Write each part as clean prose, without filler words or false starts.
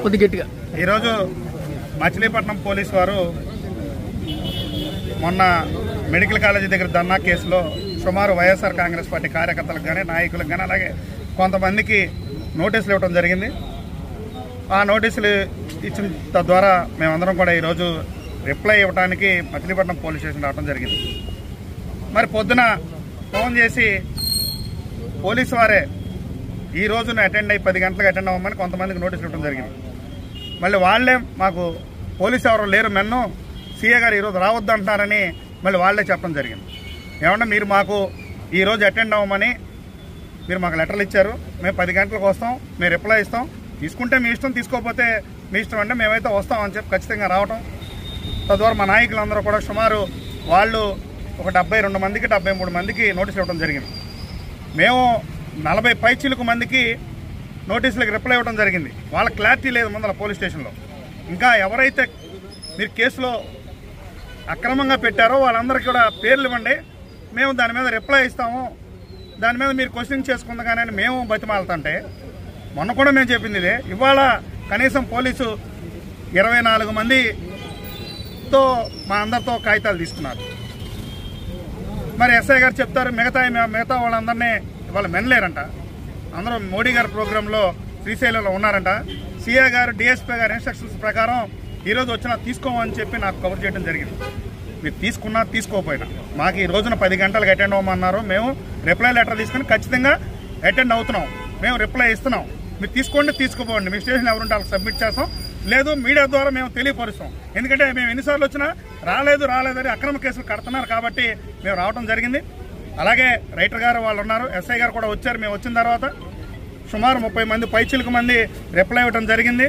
కొద్ది గట్టిగా. ఈరోజు మచిలీపట్నం పోలీసు వారు మొన్న మెడికల్ కాలేజీ దగ్గర ధర్నా కేసులో సుమారు వైఎస్ఆర్ కాంగ్రెస్ పార్టీ కార్యకర్తలకు కానీ నాయకులకు కానీ అలాగే కొంతమందికి నోటీసులు ఇవ్వడం జరిగింది. ఆ నోటీసులు ఇచ్చిన తద్వారా మేమందరం కూడా ఈరోజు రిప్లై ఇవ్వడానికి మచిలీపట్నం పోలీస్ స్టేషన్ రావడం జరిగింది. మరి పొద్దున ఫోన్ చేసి పోలీసు వారే ఈ రోజున అటెండ్ అయ్యి 10 గంటలకు అటెండ్ అవ్వమని కొంతమందికి నోటీసులు ఇవ్వడం జరిగింది. మళ్ళీ వాళ్లే మాకు పోలీసు ఎవరు లేరు, మెన్ను సీఏ గారు ఈరోజు రావద్దు అంటున్నారని మళ్ళీ వాళ్లే చెప్పడం జరిగింది. ఏమన్నా మీరు మాకు ఈరోజు అటెండ్ అవ్వమని మీరు మాకు లెటర్లు ఇచ్చారు, మేము 10 గంటలకు వస్తాం, మేము రిప్లై ఇస్తాం, తీసుకుంటే మీ ఇష్టం, తీసుకోకపోతే మీ ఇష్టం అంటే మేమైతే వస్తాం అని చెప్పి ఖచ్చితంగా రావటం. తద్వారా మా నాయకులందరూ కూడా సుమారు వాళ్ళు ఒక 72 మందికి 73 మందికి నోటీసులు ఇవ్వడం జరిగింది. మేము 40 పైచిలకు మందికి నోటీసులకు రిప్లై ఇవ్వడం జరిగింది. వాళ్ళ క్లారిటీ లేదు ముందర పోలీస్ స్టేషన్లో. ఇంకా ఎవరైతే మీరు కేసులో అక్రమంగా పెట్టారో వాళ్ళందరికీ కూడా పేర్లు ఇవ్వండి, మేము దాని మీద రిప్లై ఇస్తాము, దాని మీద మీరు క్వశ్చన్ చేసుకుందాగానే మేము బతిమాలుతుంటే మొన్న కూడా మేము చెప్పింది ఇదే. ఇవాళ కనీసం పోలీసు 24 మందితో మా అందరితో కాగితాలు తీసుకున్నారు. మరి ఎస్ఐ గారు చెప్తారు మిగతా వాళ్ళందరినీ వాళ్ళు మెనలేరంట, అందరూ మోడీ గారి ప్రోగ్రాంలో శ్రీశైలంలో ఉన్నారంట. సీఏ గారు డిఎస్పీ గారి ఇన్స్ట్రక్షన్స్ ప్రకారం ఈరోజు వచ్చినా తీసుకోమని చెప్పి నాకు కవర్ చేయడం జరిగింది. మీరు తీసుకున్నా తీసుకోకపోయినా మాకు ఈ రోజున 10 గంటలకు అటెండ్ అవ్వమన్నారు. మేము రిప్లై లెటర్ తీసుకుని ఖచ్చితంగా అటెండ్ అవుతున్నాం, మేము రిప్లై ఇస్తున్నాం. మీరు తీసుకోండి, తీసుకోపోండి, మీ స్టేషన్ ఎవరుంటే వాళ్ళకి సబ్మిట్ చేస్తాం, లేదు మీడియా ద్వారా మేము తెలియపరుస్తాం. ఎందుకంటే మేము ఎన్నిసార్లు వచ్చినా రాలేదని అక్రమ కేసులు కడుతున్నారు కాబట్టి మేము రావడం జరిగింది. అలాగే రైటర్ గారు వాళ్ళు ఉన్నారు, ఎస్ఐ గారు కూడా వచ్చారు. మేము వచ్చిన తర్వాత సుమారు 30 మంది పైచిలకు మంది రిప్లై ఇవ్వడం జరిగింది.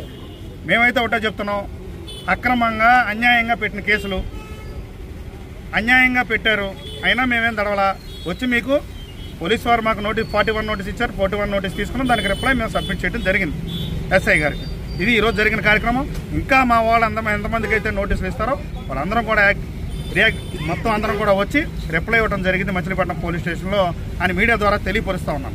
మేమైతే ఒకటే చెప్తున్నాం, అక్రమంగా అన్యాయంగా పెట్టిన కేసులు అన్యాయంగా పెట్టారు, అయినా మేమేం దడవలా. వచ్చి మీకు పోలీసు వారు మాకు 41 నోటీస్ ఇచ్చారు, 41 నోటీస్ తీసుకున్నాం, దానికి రిప్లై మేము సబ్మిట్ చేయడం జరిగింది ఎస్ఐ గారికి. ఇది ఈరోజు జరిగిన కార్యక్రమం. ఇంకా మా వాళ్ళు ఎంతమందికి అయితే నోటీసులు ఇస్తారో వాళ్ళందరం కూడా మొత్తం అందరం కూడా వచ్చి రిప్లై ఇవ్వడం జరిగింది మచిలీపట్నం పోలీస్ స్టేషన్లో అని మీడియా ద్వారా తెలియపరుస్తూ ఉన్నాం.